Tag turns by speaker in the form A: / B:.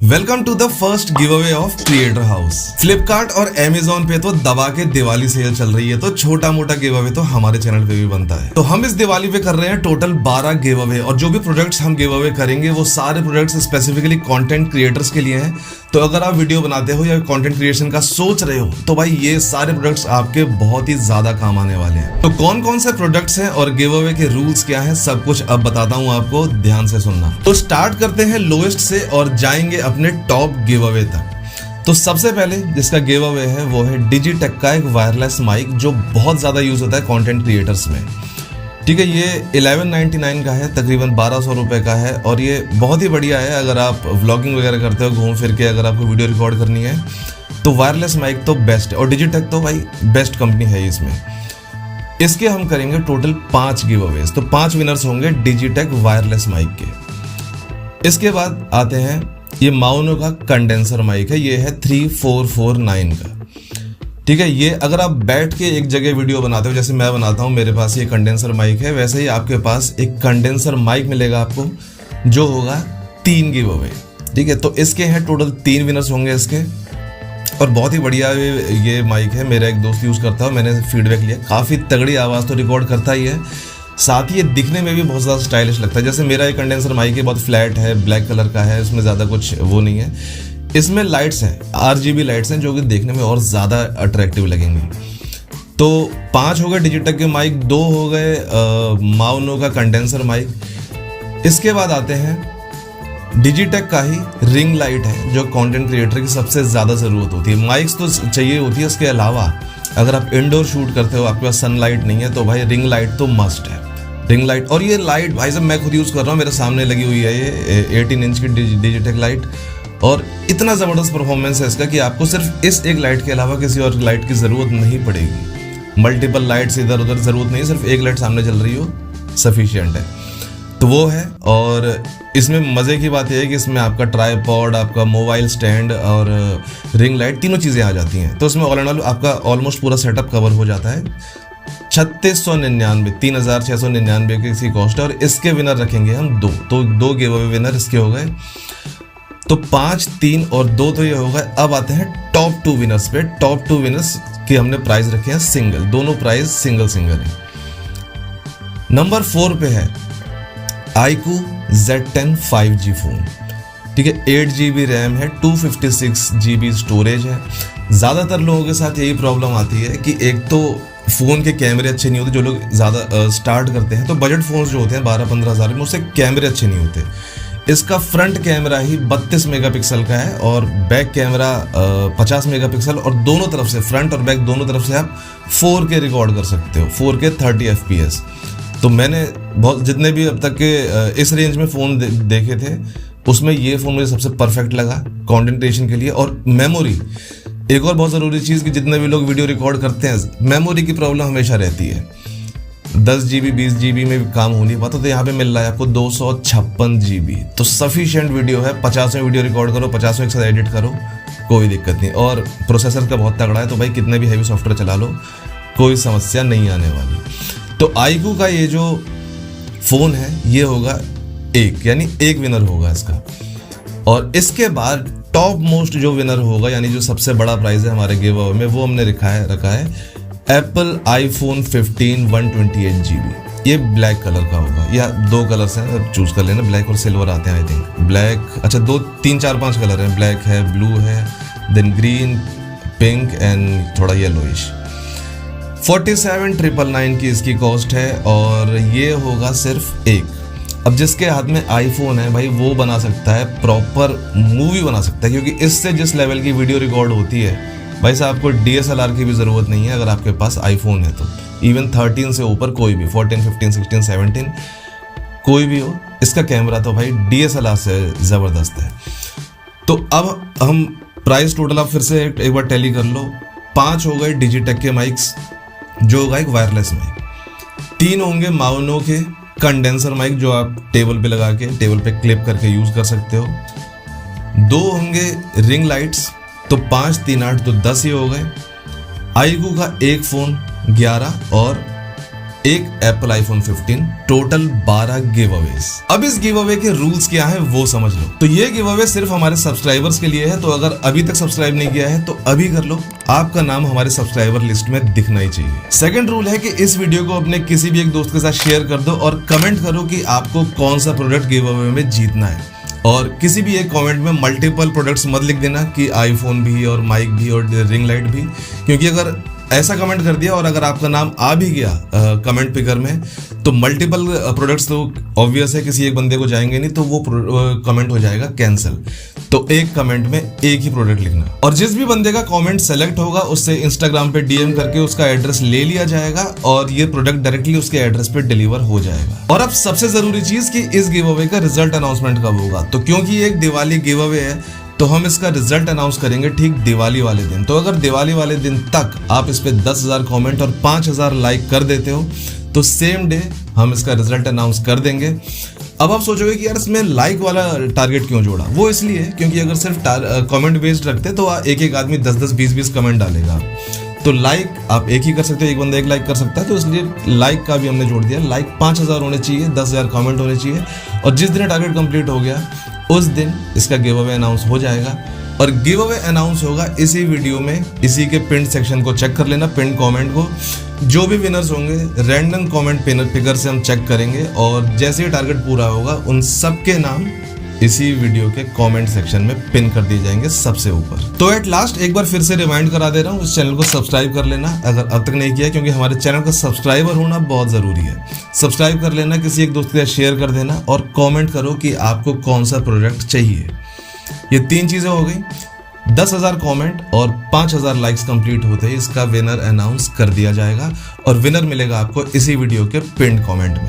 A: Welcome to the first giveaway of creator house. Flipkart और Amazon पे तो दबा के दिवाली सेल चल रही है, तो छोटा मोटा गिव अवे तो हमारे चैनल पे भी बनता है। तो हम इस दिवाली पे कर रहे हैं टोटल 12 गिव अवे, और जो भी प्रोडक्ट्स हम गिव अवे करेंगे वो सारे प्रोडक्ट्स स्पेसिफिकली कंटेंट क्रिएटर्स के लिए हैं। तो अगर आप वीडियो बनाते हो या कंटेंट क्रिएशन का सोच रहे हो तो भाई ये सारे प्रोडक्ट्स आपके बहुत ही ज्यादा काम आने वाले हैं। तो कौन कौन से प्रोडक्ट्स हैं और गिव अवे के रूल्स क्या हैं, सब कुछ अब बताता हूं आपको, ध्यान से सुनना। तो स्टार्ट करते हैं लोएस्ट से और जाएंगे अपने टॉप गिव अवे तक। तो सबसे पहले जिसका गिव अवे है वो है डिजिटेक का एक वायरलेस माइक, जो बहुत ज्यादा यूज होता है कंटेंट क्रिएटर्स में। ठीक है, ये 1199 का है, तकरीबन 1200 रुपए का है, और ये बहुत ही बढ़िया है अगर आप व्लॉगिंग वगैरह करते हो, घूम फिर के अगर आपको वीडियो रिकॉर्ड करनी है तो वायरलेस माइक तो बेस्ट है। और डिजिटेक तो भाई बेस्ट कंपनी है इसमें। इसके हम करेंगे टोटल 5 गिव अवेज, तो 5 विनर्स होंगे डिजिटेक वायरलेस माइक के। इसके बाद आते हैं, ये माउनो का कंडेंसर माइक है, ये है 3449 का। ठीक है, ये अगर आप बैठ के एक जगह वीडियो बनाते हो, जैसे मैं बनाता हूँ, मेरे पास ये कंडेंसर माइक है, वैसे ही आपके पास एक कंडेंसर माइक मिलेगा आपको, जो होगा 3 गिव अवे। ठीक है, तो इसके हैं टोटल 3 विनर्स होंगे इसके। और बहुत ही बढ़िया ये माइक है, मेरा एक दोस्त यूज़ करता है, मैंने फीडबैक लिया, काफ़ी तगड़ी आवाज़ तो रिकॉर्ड करता ही है, साथ ही ये दिखने में भी बहुत ज़्यादा स्टाइलिश लगता है। जैसे मेरा ये कंडेंसर माइक है, बहुत फ्लैट है, ब्लैक कलर का है, इसमें ज़्यादा कुछ वो नहीं है। इसमें लाइट्स हैं, RGB लाइट्स हैं, जो कि देखने में और ज़्यादा अट्रैक्टिव लगेंगी। तो 5 हो गए डिजिटेक के माइक, 2 हो गए माउनो का कंडेंसर माइक। इसके बाद आते हैं डिजिटेक का ही रिंग लाइट है, जो कंटेंट क्रिएटर की सबसे ज़्यादा ज़रूरत होती है। माइक्स तो चाहिए होती है, उसके अलावा अगर आप इंडोर शूट करते हो, आपके पास सनलाइट नहीं है, तो भाई रिंग लाइट तो मस्ट है। रिंग लाइट, और ये लाइट भाई साहब मैं खुद यूज़ कर रहा हूँ, मेरे सामने लगी हुई है ये 18 इंच की डिजिटेक लाइट, और इतना ज़बरदस्त परफॉर्मेंस है इसका कि आपको सिर्फ इस एक लाइट के अलावा किसी और लाइट की ज़रूरत नहीं पड़ेगी। मल्टीपल लाइट्स इधर उधर ज़रूरत नहीं, सिर्फ एक लाइट सामने चल रही हो सफिशिएंट है। तो वो है, और इसमें मज़े की बात यह है कि इसमें आपका ट्राइपॉड, आपका मोबाइल स्टैंड और रिंग लाइट तीनों चीज़ें आ जाती हैं। तो इसमें ऑल एंड ऑल आपका ऑलमोस्ट पूरा सेटअप कवर हो जाता है। 3699 3699 की इसकी कॉस्ट है, और इसके विनर रखेंगे हम 2, तो 2 गिव अवे विनर इसके हो गए। तो 5, 3 और 2 तो ये हो गए। अब आते हैं टॉप 2 विनर्स पे। टॉप 2 विनर्स के हमने प्राइस रखे हैं सिंगल, दोनों प्राइस सिंगल है। नंबर 4 पे है iQOO Z10 5G फोन। ठीक है, 8GB रैम है, 256GB स्टोरेज है। ज़्यादातर लोगों के साथ यही प्रॉब्लम आती है कि एक तो फ़ोन के कैमरे अच्छे नहीं होते, जो लोग ज़्यादा स्टार्ट करते हैं, तो बजट फ़ोन्स जो होते हैं 12-15 हज़ार में, उससे कैमरे अच्छे नहीं होते। इसका फ्रंट कैमरा ही 32 मेगापिक्सल का है, और बैक कैमरा 50 मेगापिक्सल, और दोनों तरफ से, फ्रंट और बैक दोनों तरफ से आप 4K रिकॉर्ड कर सकते हो, 4K 30 FPS। तो मैंने बहुत जितने भी अब तक के इस रेंज में फ़ोन देखे थे, उसमें ये फ़ोन मुझे सबसे परफेक्ट लगा कंटेंट क्रिएशन के लिए। और मेमोरी, एक और बहुत ज़रूरी चीज़ कि जितने भी लोग वीडियो रिकॉर्ड करते हैं, मेमोरी की प्रॉब्लम हमेशा रहती है। 10GB 20GB में भी काम हो नहीं पाता, तो यहाँ पे मिल रहा है आपको 256GB, तो सफिशिएंट वीडियो है। 50 में वीडियो रिकॉर्ड करो, 50 में एक साथ एडिट करो, कोई दिक्कत नहीं। और प्रोसेसर का बहुत तगड़ा है, तो भाई कितने भी हैवी सॉफ्टवेयर चला लो, कोई समस्या नहीं आने वाली। तो iQOO का ये जो फ़ोन है, ये होगा 1, यानी 1 विनर होगा इसका। और इसके बाद टॉप मोस्ट जो विनर होगा, यानी जो सबसे बड़ा प्राइस है हमारे गिव अवे में, वो हमने रखा है एप्पल iPhone 15 128GB। ये ब्लैक कलर का होगा, या 2 कलर्स हैं, चूज कर लेना, ब्लैक और सिल्वर आते हैं आई थिंक। ब्लैक, अच्छा 2 3 4 5 कलर हैं, ब्लैक है, ब्लू है, देन ग्रीन, पिंक एंड थोड़ा येलोइश। 47,999 की इसकी कॉस्ट है, और ये होगा सिर्फ 1। अब जिसके हाथ में आईफोन है भाई, वो बना सकता है, प्रॉपर मूवी बना सकता है, क्योंकि इससे जिस लेवल की वीडियो रिकॉर्ड होती है भाई साहब, आपको DSLR की भी ज़रूरत नहीं है अगर आपके पास आईफोन है तो। इवन 13 से ऊपर कोई भी, 14, 15, 16, 17 कोई भी हो, इसका कैमरा तो भाई DSLR से ज़बरदस्त है। तो अब हम प्राइस टोटल आप फिर से एक बार टैली कर लो। 5 हो गए डिजिटेक के माइक्स, जो होगा एक वायरलेस माइक। 3 होंगे माउनो के कंडेंसर माइक, जो आप टेबल पे लगा के, टेबल पे क्लिप करके यूज़ कर सकते हो। 2 होंगे रिंग लाइट्स, तो 5, 3, 8 तो 10 ही हो गए। iQOO का 1 फ़ोन 11, और एक Apple iPhone 15, total 12 give Awez. अब इस गिव अवे के रूल्स क्या हैं वो समझ लो। तो ये गिव अवे सिर्फ हमारे सब्सक्राइबर्स के लिए है, तो अगर अभी तक सब्सक्राइब नहीं किया है तो अभी कर लो, आपका नाम हमारे सब्सक्राइबर लिस्ट में दिखना ही चाहिए। सेकंड रूल है कि इस वीडियो को अपने किसी भी एक दोस्त के साथ शेयर कर दो और कमेंट करो कि आपको कौन सा प्रोडक्ट गिव अवे में जीतना है। और किसी भी एक कमेंट में मल्टीपल प्रोडक्ट्स मत लिख देना कि आईफोन भी और माइक भी और रिंग लाइट भी, क्योंकि अगर ऐसा कमेंट कर दिया और अगर आपका नाम आ भी गया कमेंट पिकर में तो मल्टीपल प्रोडक्ट्स तो ऑब्वियस है किसी एक बंदे को जाएंगे नहीं, तो वो कमेंट हो जाएगा कैंसिल। तो एक कमेंट में एक ही प्रोडक्ट लिखना, और जिस भी बंदे का कमेंट सेलेक्ट होगा उससे इंस्टाग्राम पे डीएम करके उसका एड्रेस ले लिया जाएगा और ये प्रोडक्ट डायरेक्टली उसके एड्रेस पे डिलीवर हो जाएगा। और अब सबसे जरूरी चीज कि इस गिव अवे का रिजल्ट अनाउंसमेंट कब होगा। तो क्योंकि एक दिवाली गिव अवे है तो हम इसका रिजल्ट अनाउंस करेंगे ठीक दिवाली वाले दिन। तो अगर दिवाली वाले दिन तक आप इस पे 10,000 कमेंट और 5,000 लाइक कर देते हो तो सेम डे हम इसका रिजल्ट अनाउंस कर देंगे। अब आप सोचोगे कि यार इसमें लाइक वाला टारगेट क्यों जोड़ा। वो इसलिए क्योंकि अगर सिर्फ कमेंट बेस्ड रखते तो एक एक आदमी 10-10, 20-20 कमेंट डालेगा। तो लाइक आप एक ही कर सकते हो, एक बंदा एक लाइक कर सकता है, तो इसलिए लाइक का भी हमने जोड़ दिया। लाइक 5,000 होने चाहिए, 10,000 कमेंट होने चाहिए, और जिस दिन टारगेट कंप्लीट हो गया उस दिन इसका गिव अवे अनाउंस हो जाएगा। और गिव अवे अनाउंस होगा इसी वीडियो में, इसी के पिन सेक्शन को चेक कर लेना, पिन कमेंट को। जो भी विनर्स होंगे रैंडम कमेंट पिकर से हम चेक करेंगे और जैसे ही टारगेट पूरा होगा उन सबके नाम इसी वीडियो के कमेंट सेक्शन में पिन कर दिए जाएंगे सबसे ऊपर। तो एट लास्ट एक बार फिर से रिमाइंड करा दे रहा हूँ, इस चैनल को सब्सक्राइब कर लेना अगर अब तक नहीं किया, क्योंकि हमारे चैनल का सब्सक्राइबर होना बहुत ज़रूरी है। सब्सक्राइब कर लेना, किसी एक दोस्त के साथ शेयर कर देना और कमेंट करो कि आपको कौन सा प्रोडक्ट चाहिए। ये 3 चीज़ें हो गई। 10,000 कमेंट और 5,000 लाइक्स कंप्लीट होते ही इसका विनर अनाउंस कर दिया जाएगा और विनर मिलेगा आपको इसी वीडियो के पिन कमेंट में।